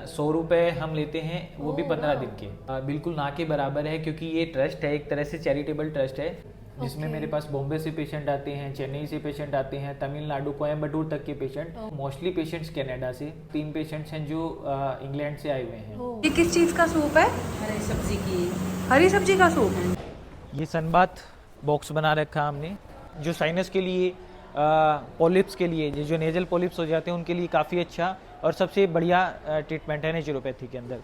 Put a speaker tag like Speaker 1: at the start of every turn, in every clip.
Speaker 1: 100 रुपये हम लेते हैं, वो भी 15 दिन के। बिल्कुल ना के बराबर है, क्योंकि ये ट्रस्ट है, एक तरह से चैरिटेबल ट्रस्ट है, जिसमें मेरे पास बॉम्बे से पेशेंट आते हैं, चेन्नई से पेशेंट आते हैं, तमिलनाडु कोयम्बटूर तक के पेशेंट, मोस्टली पेशेंट्स कनाडा से। 3 पेशेंट्स हैं जो इंग्लैंड से आए हुए हैं।
Speaker 2: ये किस चीज़ का सूप है?
Speaker 3: हरी सब्जी की।
Speaker 2: हरी सब्जी का सूप।
Speaker 1: ये सनबाथ बॉक्स बना रखा हमने, जो साइनस के लिए, पॉलिप्स के लिए, जो नेजल पॉलिप्स हो जाते हैं उनके लिए काफ़ी अच्छा और सबसे बढ़िया ट्रीटमेंट है नेचुरोपैथी के अंदर।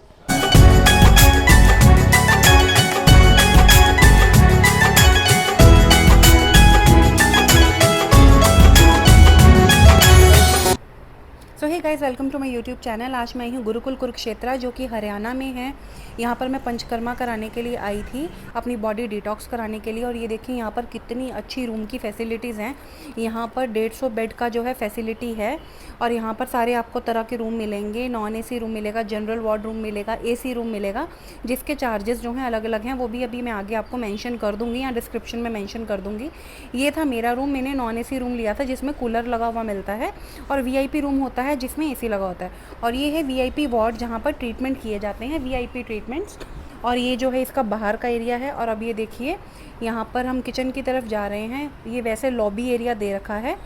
Speaker 2: So hey guys, welcome to my YouTube channel. आज मैं आई हूँ गुरुकुल कुरुक्षेत्र, जो कि हरियाणा में है। यहाँ पर मैं पंचकर्मा कराने के लिए आई थी, अपनी बॉडी डिटॉक्स कराने के लिए। और ये देखिए यहाँ पर कितनी अच्छी रूम की फैसिलिटीज़ हैं। यहाँ पर 150 बेड का जो है फैसिलिटी है, और यहाँ पर सारे आपको तरह के रूम मिलेंगे। नॉन AC रूम मिलेगा, जनरल वार्ड रूम मिलेगा, AC रूम मिलेगा, जिसके चार्जेस जो हैं अलग अलग हैं। वो भी अभी मैं आगे आपको मेंशन कर दूँगी या डिस्क्रिप्शन में मेंशन कर दूँगी। ये था मेरा रूम, मैंने नॉन AC रूम लिया था, जिसमें कूलर लगा हुआ मिलता है, और VIP रूम होता है जिसमें AC लगा होता है। और ये है VIP वार्ड, जहाँ पर ट्रीटमेंट किए जाते हैं, VIP ट्रीटमेंट्स। और ये जो है इसका बाहर का एरिया है। और अब ये देखिए यहाँ पर हम किचन की तरफ जा रहे हैं। ये वैसे लॉबी एरिया दे रखा है,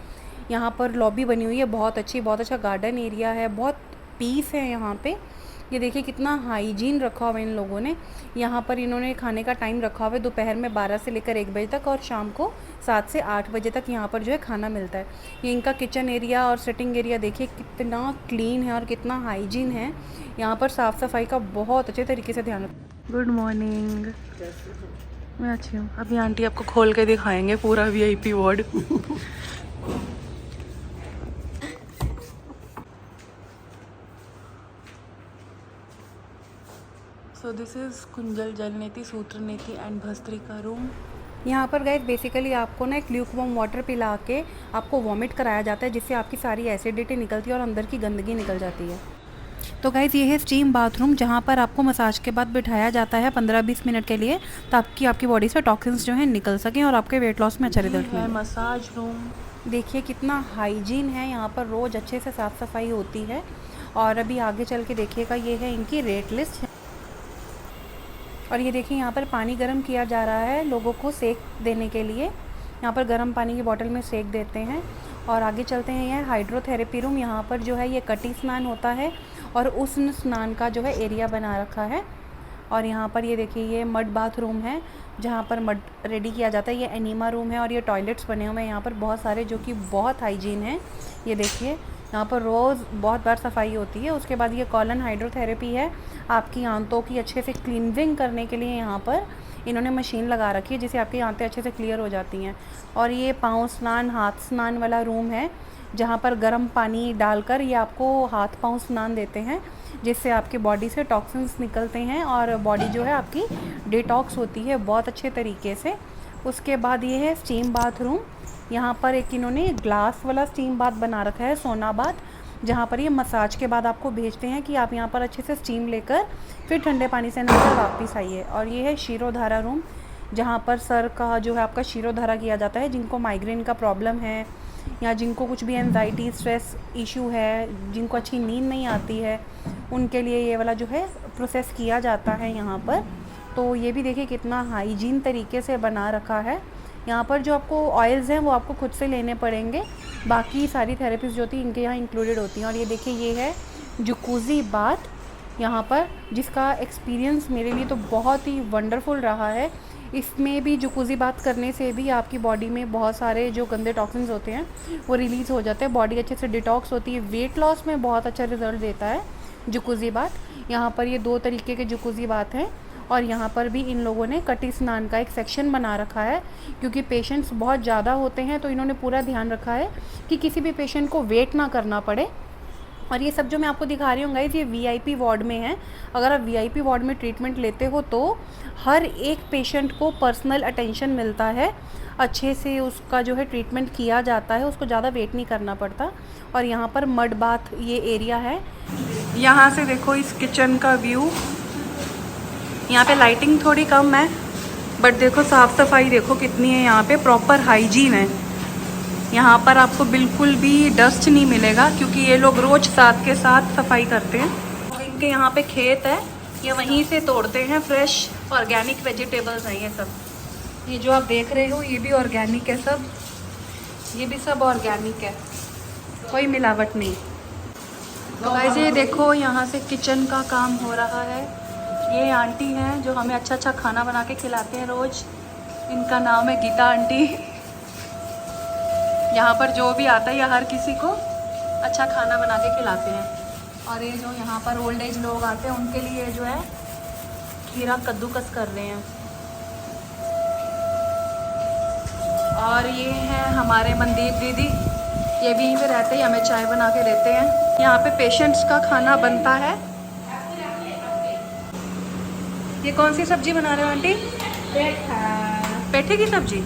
Speaker 2: यहाँ पर लॉबी बनी हुई है, बहुत अच्छी, बहुत अच्छा गार्डन एरिया है, बहुत पीस है यहाँ पे। ये देखिए कितना हाइजीन रखा हुआ है इन लोगों ने। यहाँ पर इन्होंने खाने का टाइम रखा हुआ है दोपहर में 12 से लेकर 1 बजे तक, और शाम को 7 से 8 बजे तक यहाँ पर जो है खाना मिलता है। ये इनका किचन एरिया और सिटिंग एरिया देखिए कितना क्लीन है और कितना हाइजीन है। यहाँ पर साफ़ सफाई का बहुत अच्छे तरीके से ध्यान रखा। Good morning. मैं अच्छी हूँ। अभी आंटी आपको खोल के दिखाएंगे पूरा VIP ward. So this is Kunjal जल नेति, सूत्र नेति एंड भस्त्रिका रूम। यहाँ पर गाइस बेसिकली आपको ना एक ल्यूकवार्म वाटर पिला के आपको वॉमिट कराया जाता है, जिससे आपकी सारी एसिडिटी निकलती है और अंदर की गंदगी निकल जाती है। तो गाइस ये है स्टीम बाथरूम, जहाँ पर आपको मसाज के बाद बिठाया जाता है 15-20 मिनट के लिए, ताकि आपकी बॉडी से टॉक्सिन्स जो है निकल सकें और आपके वेट लॉस में अच्छा रिजल्ट मिले। मसाज रूम देखिए कितना हाइजीन है, यहाँ पर रोज़ अच्छे से साफ़ सफाई होती है। और अभी आगे चल के देखिएगा, ये है इनकी रेट लिस्ट। और ये देखिए यहाँ पर पानी गर्म किया जा रहा है लोगों को सेक देने के लिए। यहाँ पर गर्म पानी की बोतल में सेक देते हैं। और आगे चलते हैं, यह हाइड्रोथेरेपी रूम। यहाँ पर जो है ये कटी स्नान होता है, और उष्ण स्नान का जो है एरिया बना रखा है। और यहाँ पर ये देखिए ये मड बाथ रूम है, जहाँ पर मड रेडी किया जाता है। ये एनीमा रूम है, और ये टॉयलेट्स बने हुए हैं यहाँ पर बहुत सारे, जो कि बहुत हाइजीन है। ये देखिए यहाँ पर रोज़ बहुत बार सफाई होती है। उसके बाद ये कॉलन हाइड्रोथेरेपी है, आपकी आंतों की अच्छे से क्लींजिंग करने के लिए यहाँ पर इन्होंने मशीन लगा रखी है, जिससे आपकी आंतें अच्छे से क्लियर हो जाती हैं। और ये पाँव स्नान, हाथ स्नान वाला रूम है, जहाँ पर गर्म पानी डालकर ये आपको हाथ पाँव स्नान देते हैं, जिससे आपकी बॉडी से टॉक्सिन्स निकलते हैं और बॉडी जो है आपकी डिटॉक्स होती है बहुत अच्छे तरीके से। उसके बाद ये है स्टीम बाथरूम। यहाँ पर एक इन्होंने ग्लास वाला स्टीम बाथ बना रखा है, सोना बाथ, जहाँ पर ये मसाज के बाद आपको भेजते हैं कि आप यहाँ पर अच्छे से स्टीम लेकर फिर ठंडे पानी से नहाकर वापस आइए। और ये है शिरोधारा रूम, जहाँ पर सर का जो है आपका शिरोधारा किया जाता है, जिनको माइग्रेन का प्रॉब्लम है या जिनको कुछ भी एंजाइटी स्ट्रेस इशू है, जिनको अच्छी नींद नहीं आती है, उनके लिए ये वाला जो है प्रोसेस किया जाता है यहाँ पर। तो ये भी देखिए कितना हाइजीन तरीके से बना रखा है। यहाँ पर जो आपको ऑयल्स हैं वो आपको खुद से लेने पड़ेंगे, बाकी सारी थेरेपीज जो थी इनके यहाँ इंक्लूडेड होती हैं। और ये देखिए ये है जकूज़ी बाथ यहाँ पर, जिसका एक्सपीरियंस मेरे लिए तो बहुत ही वंडरफुल रहा है। इसमें भी जकूज़ी बात करने से भी आपकी बॉडी में बहुत सारे जो गंदे टॉक्सिन्स होते हैं वो रिलीज़ हो जाते हैं, बॉडी अच्छे से डिटॉक्स होती है, वेट लॉस में बहुत अच्छा रिजल्ट देता है जकूज़ी बात। यहाँ पर ये 2 तरीके के जकूज़ी बात हैं, और यहाँ पर भी इन लोगों ने कटी स्नान का एक सेक्शन बना रखा है, क्योंकि पेशेंट्स बहुत ज़्यादा होते हैं, तो इन्होंने पूरा ध्यान रखा है कि किसी भी पेशेंट को वेट ना करना पड़े। और ये सब जो मैं आपको दिखा रही हूँ गाइस, ये VIP वार्ड में है। अगर आप VIP वार्ड में ट्रीटमेंट लेते हो तो हर एक पेशेंट को पर्सनल अटेंशन मिलता है, अच्छे से उसका जो है ट्रीटमेंट किया जाता है, उसको ज़्यादा वेट नहीं करना पड़ता। और यहाँ पर मड बाथ ये एरिया है। यहाँ से देखो इस किचन का व्यू। यहाँ पे लाइटिंग थोड़ी कम है, बट देखो साफ़ सफाई देखो कितनी है, यहाँ पे प्रॉपर हाइजीन है। यहाँ पर आपको बिल्कुल भी डस्ट नहीं मिलेगा, क्योंकि ये लोग रोज़ साथ के साथ सफाई करते हैं। इनके यहाँ पे खेत है, ये वहीं से तोड़ते हैं, फ्रेश ऑर्गेनिक वेजिटेबल्स हैं ये सब। ये जो आप देख रहे हो ये भी ऑर्गेनिक है सब, ये भी सब ऑर्गेनिक है, कोई मिलावट नहीं। तो गाइस ये देखो यहाँ से किचन का काम हो रहा है। ये आंटी हैं जो हमें अच्छा अच्छा खाना बना के खिलाते हैं रोज़, इनका नाम है गीता आंटी। यहाँ पर जो भी आता है या हर किसी को अच्छा खाना बना के खिलाते हैं। और ये जो यहाँ पर ओल्ड एज लोग आते हैं उनके लिए जो है खीरा कद्दूकस कर रहे हैं। और ये हैं हमारे मनदीप दीदी, ये भी यहीं पे रहते हैं, हमें चाय बना के देते हैं। यहाँ पे पेशेंट्स का खाना बनता है। ये कौन सी सब्जी बना रहे हो आंटी? पेठे की सब्जी।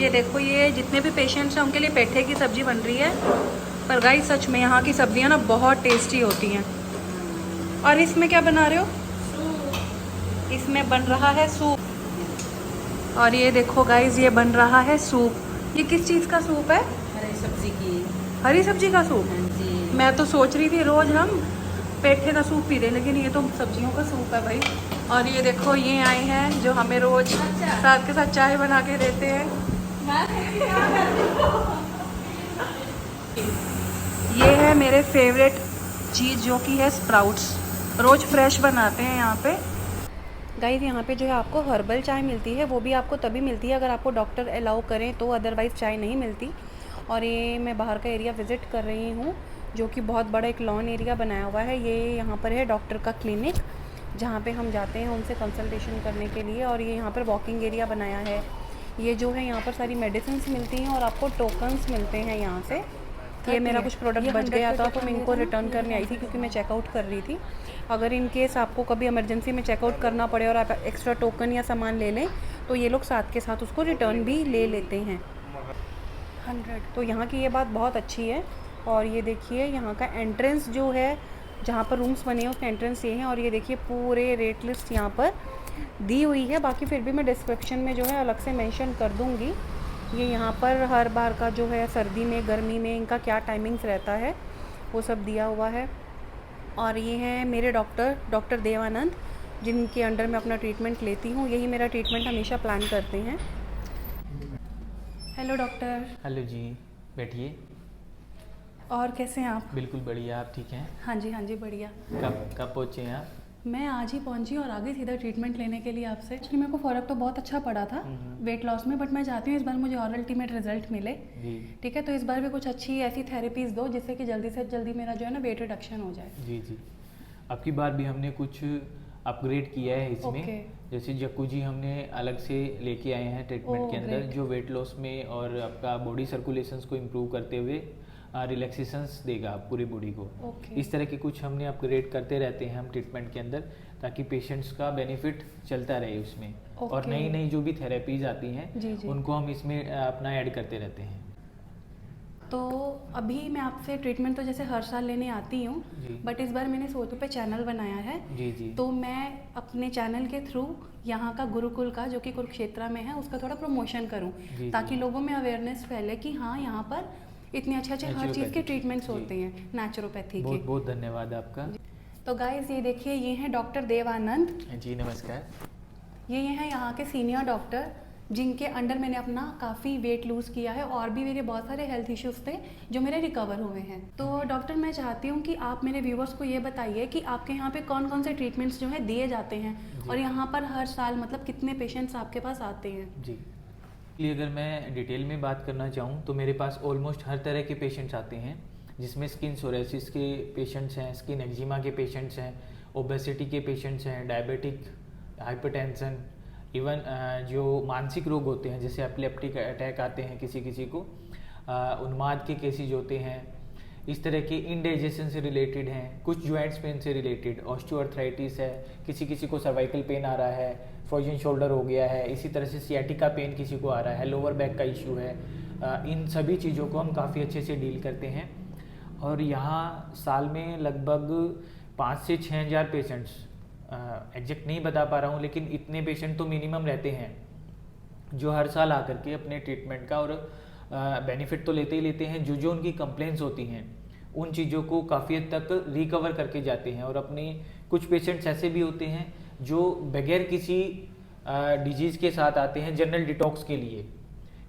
Speaker 2: ये देखो ये जितने भी पेशेंट्स हैं उनके लिए पेठे की सब्जी बन रही है। पर गाइस सच में यहाँ की सब्जियाँ ना बहुत टेस्टी होती हैं। और इसमें क्या बना रहे हो? इसमें बन रहा है सूप। और ये देखो गाइस ये बन रहा है सूप। ये किस चीज़ का सूप है?
Speaker 3: हरी सब्जी की।
Speaker 2: हरी सब्जी का सूप।
Speaker 3: जी।
Speaker 2: मैं तो सोच रही थी रोज़ हम पेठे का सूप पी रहे, लेकिन ये तो सब्जियों का सूप है भाई। और ये देखो ये आए हैं जो हमें रोज़ साथ के साथ चाय बना के देते हैं। ये है मेरे फेवरेट चीज़ जो कि है स्प्राउट्स, रोज़ फ्रेश बनाते हैं यहाँ पे। गाइस यहाँ पे जो है आपको हर्बल चाय मिलती है, वो भी आपको तभी मिलती है अगर आपको डॉक्टर अलाउ करें तो, अदरवाइज़ चाय नहीं मिलती। और ये मैं बाहर का एरिया विज़िट कर रही हूँ जो कि बहुत बड़ा एक लॉन एरिया बनाया हुआ है। ये यहाँ पर है डॉक्टर का क्लिनिक जहाँ पे हम जाते हैं उनसे कंसल्टेशन करने के लिए। और ये यहाँ पर वॉकिंग एरिया बनाया है। ये जो है यहाँ पर सारी मेडिसिन मिलती हैं और आपको टोकन्स मिलते हैं यहाँ से। ये मेरा कुछ प्रोडक्ट बच गया था तो मैं इनको रिटर्न करने आई थी क्योंकि मैं चेकआउट कर रही थी। अगर इन केस आपको कभी इमरजेंसी में चेकआउट करना पड़े और आप एक्स्ट्रा टोकन या सामान ले लें तो ये लोग साथ के साथ उसको रिटर्न भी ले लेते हैं 100। तो यहाँ की ये बात बहुत अच्छी है। और ये देखिए यहाँ का एंट्रेंस जो है जहाँ पर रूम्स बने हैं उसका एंट्रेंस ये है। और ये देखिए पूरे रेट लिस्ट यहाँ पर दी हुई है, बाकी फिर भी मैं डिस्क्रिप्शन में जो है अलग से मेंशन कर दूँगी। ये यहाँ पर हर बार का जो है सर्दी में गर्मी में इनका क्या टाइमिंग्स रहता है वो सब दिया हुआ है। और ये हैं मेरे डॉक्टर देवानंद जिनके अंडर मैं अपना ट्रीटमेंट लेती हूँ। यही मेरा ट्रीटमेंट हमेशा प्लान करते हैं। Hello doctor.
Speaker 1: हेलो जी, बैठिए।
Speaker 2: और कैसे हैं आप?
Speaker 1: बिल्कुल बढ़िया, आप ठीक हैं?
Speaker 2: हाँ जी बढ़िया।
Speaker 1: कब पहुँचे हैं आप?
Speaker 2: मैं आज ही पहुंची और आ गई सीधा ट्रीटमेंट लेने के लिए आपसे। एक्चुअली मेरे को फ़र्क तो बहुत अच्छा पड़ा था वेट लॉस में, बट मैं चाहती हूँ इस बार मुझे और अल्टीमेट रिजल्ट मिले। ठीक है, तो इस बार भी कुछ अच्छी ऐसी थेरेपीज़ दो जिससे कि जल्दी से जल्दी मेरा जो है ना वेट रिडक्शन हो जाए।
Speaker 1: जी। आपकी बार भी हमने कुछ अपग्रेड किया है इसमें। जैसे जकूजी हमने अलग से लेके आए हैं ट्रीटमेंट के अंदर, जो वेट लॉस में और आपका बॉडी सर्कुलेशंस को इम्प्रूव करते हुए रिलैक्सेशंस देगा पूरी बॉडी को। इस तरह के कुछ हमने अपग्रेड करते रहते हैं हम ट्रीटमेंट के अंदर, ताकि पेशेंट्स का बेनिफिट चलता रहे उसमें। और नई जो भी थेरेपीज आती हैं उनको हम इसमें अपना ऐड करते रहते हैं।
Speaker 2: तो अभी मैं आपसे ट्रीटमेंट तो जैसे हर साल लेने आती हूँ, बट इस बार मैंने सोचो पे चैनल बनाया है।
Speaker 1: जी।
Speaker 2: तो मैं अपने चैनल के थ्रू यहाँ का गुरुकुल का जो कि कुरुक्षेत्र में है उसका थोड़ा प्रमोशन करूँ, ताकि लोगों में अवेयरनेस फैले कि हाँ यहाँ पर इतने अच्छे हर चीज़ के ट्रीटमेंट्स होते हैं नेचुरोपैथी के।
Speaker 1: बहुत धन्यवाद आपका।
Speaker 2: तो गाइस ये देखिए ये हैं डॉक्टर देवानंद
Speaker 1: जी, नमस्कार।
Speaker 2: ये हैं यहाँ के सीनियर डॉक्टर जिनके अंडर मैंने अपना काफ़ी वेट लूज़ किया है और भी मेरे बहुत सारे हेल्थ इश्यूज़ थे जो मेरे रिकवर हुए हैं। तो डॉक्टर मैं चाहती हूँ कि आप मेरे व्यूवर्स को ये बताइए कि आपके यहाँ पे कौन कौन से ट्रीटमेंट्स जो है दिए जाते हैं और यहाँ पर हर साल मतलब कितने पेशेंट्स आपके पास आते हैं।
Speaker 1: जी, इसलिए अगर मैं डिटेल में बात करना चाहूँ तो मेरे पास ऑलमोस्ट हर तरह के पेशेंट्स आते हैं, जिसमें स्किन सोरेसिस के पेशेंट्स हैं, स्किन एक्जिमा के पेशेंट्स हैं, ओबेसिटी के पेशेंट्स हैं, डायबिटिक, हाइपरटेंशन, इवन जो मानसिक रोग होते हैं जैसे एपिलेप्टिक अटैक आते हैं किसी को, उन्माद के केसेज होते हैं, इस तरह के इंडाइजेशन से रिलेटेड हैं, कुछ जॉइंट्स पेन से रिलेटेड, ऑस्टियोआर्थराइटिस है, किसी को सर्वाइकल पेन आ रहा है, फ्रोजन शोल्डर हो गया है, इसी तरह से सियाटिका पेन किसी को आ रहा है, लोअर बैक का इशू है। इन सभी चीज़ों को हम काफ़ी अच्छे से डील करते हैं। और यहाँ साल में लगभग 5 से 6 हज़ार पेशेंट्स, एग्जैक्ट नहीं बता पा रहा हूँ, लेकिन इतने पेशेंट तो मिनिमम रहते हैं जो हर साल आकर के अपने ट्रीटमेंट का और बेनिफिट तो लेते ही लेते हैं। जो उनकी कंप्लेंट्स होती हैं उन चीज़ों को काफ़ी हद तक रिकवर करके जाते हैं। और अपने कुछ पेशेंट्स ऐसे भी होते हैं जो बगैर किसी डिजीज़ के साथ आते हैं जनरल डिटॉक्स के लिए,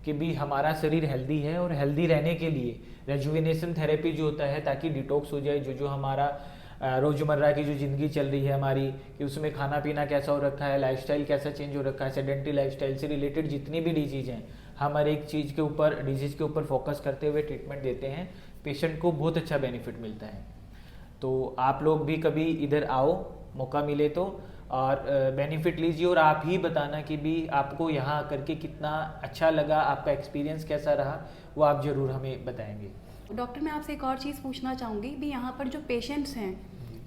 Speaker 1: कि भी हमारा शरीर हेल्दी है और हेल्दी रहने के लिए रेजुविनेशन थेरेपी जो होता है, ताकि डिटॉक्स हो जाए जो हमारा रोज़मर्रा की जो ज़िंदगी चल रही है हमारी, कि उसमें खाना पीना कैसा हो रखा है, लाइफस्टाइल कैसा चेंज हो रखा है, सेडेंटरी लाइफस्टाइल से रिलेटेड जितनी भी डिजीज़ हैं, हम हर एक चीज़ के ऊपर डिजीज़ के ऊपर फोकस करते हुए ट्रीटमेंट देते हैं। पेशेंट को बहुत अच्छा बेनिफिट मिलता है। तो आप लोग भी कभी इधर आओ, मौका मिले तो, और बेनिफिट लीजिए, और आप ही बताना कि भी आपको यहाँ आकर के कितना अच्छा लगा, आपका एक्सपीरियंस कैसा रहा, वो आप ज़रूर हमें बताएंगे।
Speaker 2: डॉक्टर, मैं आपसे एक और चीज़ पूछना चाहूँगी भी, यहाँ पर जो पेशेंट्स हैं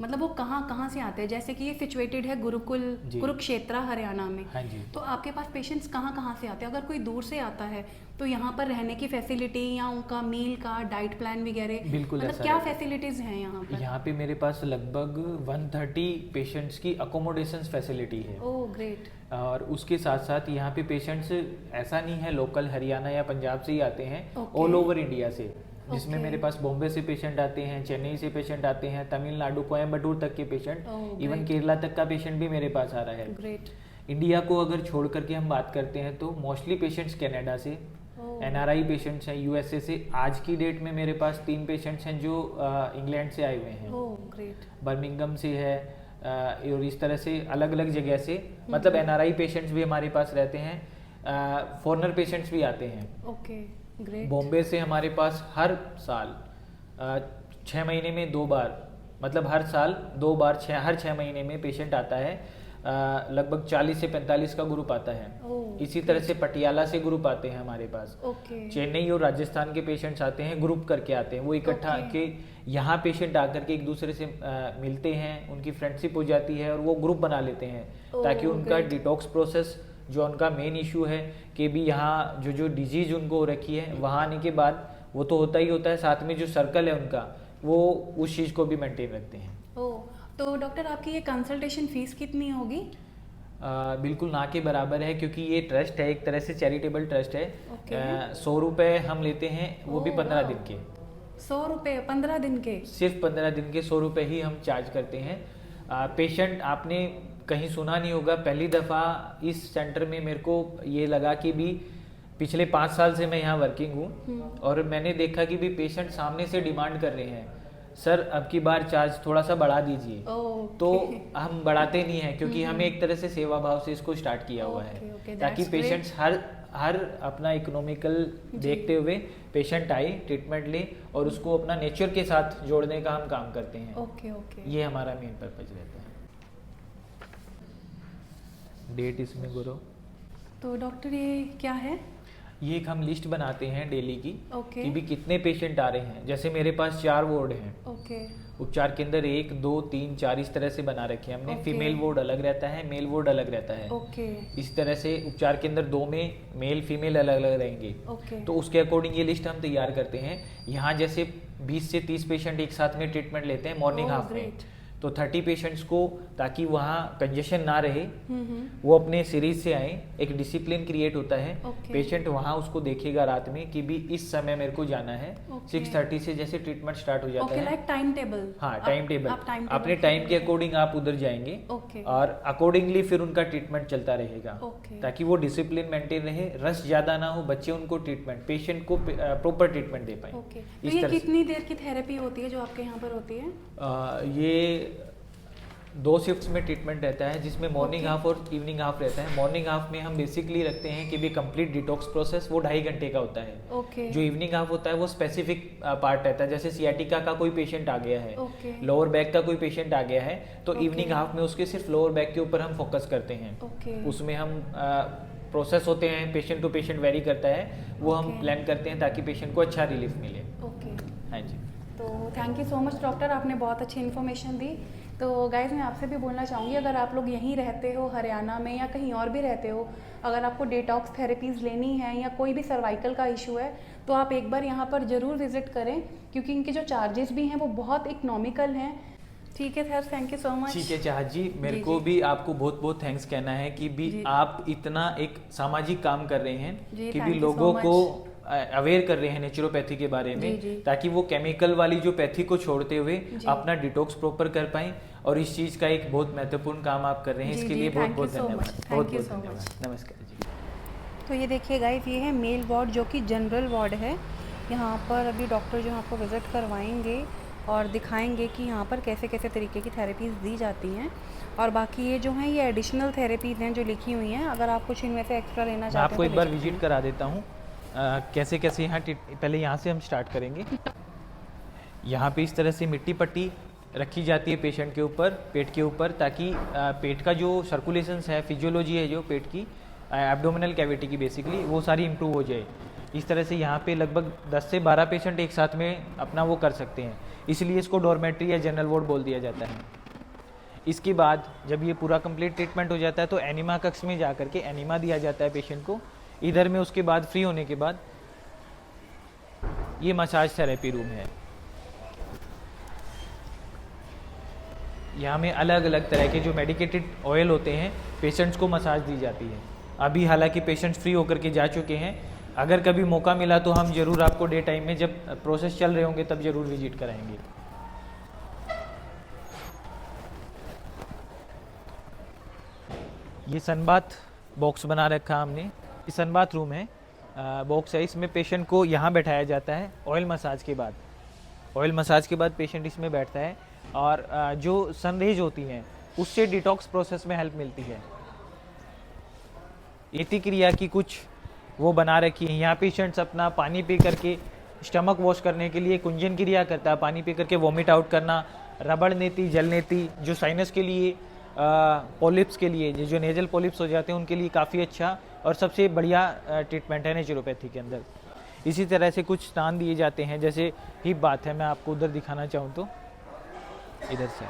Speaker 2: मतलब वो कहाँ कहाँ से आते हैं? जैसे कि ये सिचुएटेड है कुरुक्षेत्र हरियाणा में।
Speaker 1: हाँ जी।
Speaker 2: तो आपके पास पेशेंट्स कहाँ कहाँ से आते हैं? अगर कोई दूर से आता है तो यहाँ पर रहने की फैसिलिटी या उनका मील का डाइट प्लान वगैरह,
Speaker 1: बिल्कुल
Speaker 2: मतलब क्या फैसिलिटीज़ हैं यहाँ पर?
Speaker 1: यहाँ पे मेरे पास लगभग 130 पेशेंट्स की अकोमोडेशन फैसिलिटी है।
Speaker 2: Oh great.
Speaker 1: और उसके साथ साथ यहाँ पे पेशेंट्स ऐसा नहीं है लोकल हरियाणा या पंजाब से ही आते हैं, ऑल ओवर इंडिया से, जिसमें मेरे पास बॉम्बे से पेशेंट आते हैं, चेन्नई से पेशेंट आते हैं, तमिलनाडु कोयम्बटूर तक के पेशेंट, इवन केरला तक का पेशेंट भी मेरे पास आ रहा है।
Speaker 2: ग्रेट।
Speaker 1: इंडिया को अगर छोड़ करके हम बात करते हैं तो मोस्टली पेशेंट्स कनाडा से, NRI पेशेंट्स हैं USA से। आज की डेट में मेरे पास 3 पेशेंट्स हैं जो इंग्लैंड से आए हुए हैं।
Speaker 2: ग्रेट।
Speaker 1: बर्मिंघम से है, और इस तरह से अलग अलग जगह से, मतलब NRI पेशेंट्स भी हमारे पास रहते हैं, फॉरेनर पेशेंट्स भी आते हैं।
Speaker 2: Okay great.
Speaker 1: बॉम्बे से हमारे पास हर साल 6 महीने में 2 बार, मतलब हर साल 2 बार हर 6 महीने में पेशेंट आता है। लगभग 40 से 45 का ग्रुप आता है। इसी तरह से पटियाला से ग्रुप आते हैं हमारे पास। चेन्नई और राजस्थान के पेशेंट्स आते हैं, ग्रुप करके आते हैं, वो इकट्ठा के यहाँ पेशेंट आकर के एक दूसरे से मिलते हैं, उनकी फ्रेंडशिप हो जाती है और वो ग्रुप बना लेते हैं, ताकि उनका डिटॉक्स प्रोसेस जो उनका मेन इशू है कि भी यहाँ जो डिजीज उनको हो रखी है, वहाँ आने के बाद वो तो होता ही होता है, साथ में जो सर्कल है उनका वो उस चीज़ को भी मेंटेन रखते हैं।
Speaker 2: तो डॉक्टर आपकी ये कंसल्टेशन फीस कितनी होगी?
Speaker 1: बिल्कुल ना के बराबर है, क्योंकि ये ट्रस्ट है, एक तरह से चैरिटेबल ट्रस्ट है। 100 रुपये हम लेते हैं, वो भी 15 दिन के।
Speaker 2: 100 रुपये 15 दिन के? सिर्फ
Speaker 1: 15 दिन के 100 रुपये ही हम चार्ज करते हैं। पेशेंट आपने कहीं सुना नहीं होगा, पहली दफ़ा इस सेंटर में मेरे को ये लगा कि भी पिछले 5 साल से मैं यहाँ वर्किंग हूँ, और मैंने देखा कि भी पेशेंट सामने से डिमांड कर रहे हैं, सर अब की बार चार्ज थोड़ा सा बढ़ा दीजिए। तो हम बढ़ाते नहीं हैं, क्योंकि हमें एक तरह से सेवा भाव से इसको स्टार्ट किया हुआ है, ताकि पेशेंट्स हर अपना इकोनॉमिकल देखते हुए पेशेंट आए, ट्रीटमेंट ले, और उसको अपना नेचर के साथ जोड़ने का हम काम करते हैं। ये हमारा मेन पर्पज रहता है। डेट इसमें गुरु।
Speaker 2: तो डॉक्टर ये क्या है?
Speaker 1: ये एक हम लिस्ट बनाते हैं डेली की, कि भी कितने पेशेंट आ रहे हैं। जैसे मेरे पास 4 वार्ड हैं। उपचार के अंदर 1, 2, 3, 4 इस तरह से बना रखे हैं हमने। फीमेल वार्ड अलग रहता है, मेल वार्ड अलग रहता है। इस तरह से उपचार के अंदर 2 में मेल फीमेल अलग अलग रहेंगे। तो उसके अकॉर्डिंग ये लिस्ट हम तैयार करते हैं। यहाँ जैसे 20 से 30 पेशेंट एक साथ में ट्रीटमेंट लेते हैं मॉर्निंग हाफ में, तो 30 पेशेंट्स को, ताकि वहाँ कंजेशन ना रहे, वो अपने सीरीज से आए, एक डिसिप्लिन क्रिएट होता है। पेशेंट वहाँ उसको देखेगा रात में कि भी इस समय मेरे को जाना है। 6:30 से जैसे ट्रीटमेंट स्टार्ट हो जाता है।
Speaker 2: Like time table? हाँ,
Speaker 1: टाइम टेबल अपने टाइम के अकॉर्डिंग आप उधर जाएंगे, और अकॉर्डिंगली फिर उनका ट्रीटमेंट चलता रहेगा, ताकि वो डिसिप्लिन मेंटेन रहे, रश ज्यादा ना हो, बच्चे उनको ट्रीटमेंट, पेशेंट को प्रॉपर ट्रीटमेंट दे पाए।
Speaker 2: ये कितनी देर की थेरेपी होती है जो आपके यहाँ पर होती है?
Speaker 1: ये 2 शिफ्ट्स में ट्रीटमेंट रहता है, जिसमें मॉर्निंग हाफ और इवनिंग हाफ रहता है। मॉर्निंग हाफ में हम बेसिकली रखते हैं कि भी कंप्लीट डिटॉक्स प्रोसेस, वो 2.5 घंटे का होता है। जो इवनिंग हाफ होता है वो स्पेसिफिक पार्ट रहता है, जैसे सियाटिका का कोई पेशेंट आ गया है, लोअर बैक का कोई पेशेंट आ गया है, तो इवनिंग हाफ में उसके सिर्फ लोअर बैक के ऊपर हम फोकस करते हैं। उसमें हम प्रोसेस होते हैं, पेशेंट टू पेशेंट वेरी करता है, वो हम प्लान करते हैं ताकि पेशेंट को अच्छा रिलीफ मिले। हाँ जी।
Speaker 2: तो thank you so much doctor, आपने बहुत अच्छी इन्फॉर्मेशन दी। तो गाइज़ मैं आपसे भी बोलना चाहूँगी, अगर आप लोग यहीं रहते हो हरियाणा में या कहीं और भी रहते हो, अगर आपको डिटॉक्स थेरेपीज़ लेनी है या कोई भी सर्वाइकल का इशू है, तो आप एक बार यहाँ पर ज़रूर विजिट करें, क्योंकि इनके जो चार्जेस भी हैं वो बहुत इकोनॉमिकल हैं। ठीक है sir, thank you so much.
Speaker 1: ठीक है चाहत जी, मेरे को भी आपको बहुत बहुत थैंक्स कहना है कि भी आप इतना एक सामाजिक काम कर रहे हैं, कि भी लोगों को अवेयर कर रहे हैं नेचुरोपैथी के बारे
Speaker 2: जी,
Speaker 1: में,
Speaker 2: जी।
Speaker 1: ताकि वो केमिकल वाली जो पैथी को छोड़ते हुए अपना डिटॉक्स प्रॉपर कर पाएं। और इस चीज़ का एक बहुत महत्वपूर्ण काम आप कर रहे हैं,
Speaker 2: जी,
Speaker 1: इसके
Speaker 2: जी,
Speaker 1: लिए बहुत
Speaker 2: thank you
Speaker 1: बहुत
Speaker 2: so
Speaker 1: धन्यवाद।
Speaker 2: much,
Speaker 1: बहुत
Speaker 2: thank you
Speaker 1: बहुत
Speaker 2: so
Speaker 1: धन्यवाद। नमस्कार जी।
Speaker 2: तो ये देखिए गाइस, ये है मेल वार्ड जो कि जनरल वार्ड है। यहाँ पर अभी डॉक्टर जो हैं आपको विज़िट करवाएंगे और दिखाएंगे कि यहाँ पर कैसे कैसे तरीके की थेरेपीज़ दी जाती हैं। और बाकी ये जो हैं ये एडिशनल थेरेपीज़ हैं जो लिखी हुई हैं, अगर आप कुछ इनमें से एक्स्ट्रा लेना
Speaker 1: मैं
Speaker 2: चाहते
Speaker 1: आपको
Speaker 2: हैं
Speaker 1: एक
Speaker 2: तो
Speaker 1: बार
Speaker 2: ले सकते
Speaker 1: विजिट करा देता हूँ कैसे कैसे यहाँ पहले यहाँ से हम स्टार्ट करेंगे। यहाँ पे इस तरह से मिट्टी पट्टी रखी जाती है पेशेंट के ऊपर, पेट के ऊपर, ताकि पेट का जो सर्कुलेशंस है, फिजियोलॉजी है जो पेट की, एब्डोमिनल कैविटी की बेसिकली, वो सारी इंप्रूव हो जाए। इस तरह से यहाँ पे लगभग 10 से 12 पेशेंट एक साथ में अपना वो कर सकते हैं, इसलिए इसको डॉर्मेट्री या जनरल वार्ड बोल दिया जाता है। इसके बाद जब ये पूरा कंप्लीट ट्रीटमेंट हो जाता है तो एनिमा कक्ष में जा करके एनिमा दिया जाता है पेशेंट को इधर में। उसके बाद फ्री होने के बाद ये मसाज थेरेपी रूम है। यहाँ में अलग अलग तरह के जो मेडिकेटेड ऑयल होते हैं पेशेंट्स को मसाज दी जाती है। अभी हालांकि पेशेंट्स फ्री होकर के जा चुके हैं, अगर कभी मौका मिला तो हम ज़रूर आपको डे टाइम में जब प्रोसेस चल रहे होंगे तब ज़रूर विजिट कराएंगे। ये सनबाथ बॉक्स बना रखा हमने, ये सनबाथ रूम है, बॉक्स है। इसमें पेशेंट को यहाँ बैठाया जाता है ऑयल मसाज के बाद। ऑयल मसाज के बाद पेशेंट इसमें बैठता है और जो सनरेज होती हैं उससे डिटॉक्स प्रोसेस में हेल्प मिलती है। एति क्रिया की कुछ वो बना रखी है। यहाँ पेशेंट्स अपना पानी पी करके स्टमक वॉश करने के लिए कुंजन क्रिया करता है, पानी पी करके वॉमिट आउट करना, रबड़ नीति, जल नीति, जो साइनस के लिए, पॉलिप्स के लिए, जो नेजल पॉलिप्स हो जाते हैं उनके लिए काफ़ी अच्छा और सबसे बढ़िया ट्रीटमेंट है नेचुरोपैथी के अंदर। इसी तरह से कुछ स्नान दिए जाते हैं, जैसे हिप बात है, मैं आपको उधर दिखाना चाहूँ तो इधर से।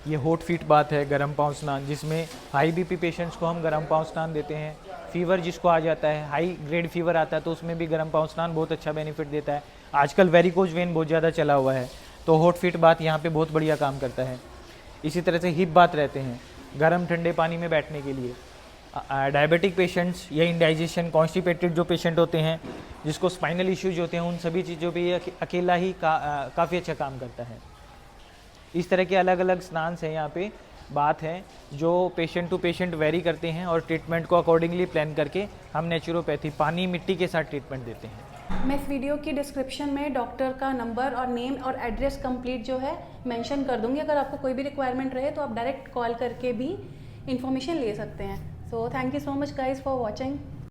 Speaker 1: ये हॉट फीट बात है, गर्म पाँव स्नान, जिसमें हाई बीपी पेशेंट्स को हम गर्म पाँव स्नान देते हैं। फीवर जिसको आ जाता है, हाई ग्रेड फीवर आता है, तो उसमें भी गर्म पाँव स्नान बहुत अच्छा बेनिफिट देता है। आजकल वेरिकोज वेन बहुत ज़्यादा चला हुआ है, तो हॉट फीट बात यहाँ पे बहुत बढ़िया काम करता है। इसी तरह से हिप बात रहते हैं, गर्म ठंडे पानी में बैठने के लिए। डायबिटिक पेशेंट्स या इंडाइजेशन, कॉन्स्टिपेटेड जो पेशेंट होते हैं, जिसको स्पाइनल इश्यूज होते हैं, उन सभी चीज़ों पे ये अकेला ही काफ़ी अच्छा काम करता है। इस तरह के अलग अलग स्नान हैं यहाँ पे, बात है जो पेशेंट टू पेशेंट वेरी करते हैं और ट्रीटमेंट को अकॉर्डिंगली प्लान करके हम नेचुरोपैथी पानी मिट्टी के साथ ट्रीटमेंट देते हैं।
Speaker 2: मैं इस वीडियो की डिस्क्रिप्शन में डॉक्टर का नंबर और नेम और एड्रेस कंप्लीट जो है मेंशन कर दूंगी। अगर आपको कोई भी रिक्वायरमेंट रहे तो आप डायरेक्ट कॉल करके भी इंफॉर्मेशन ले सकते हैं। So thank you so much guys for watching.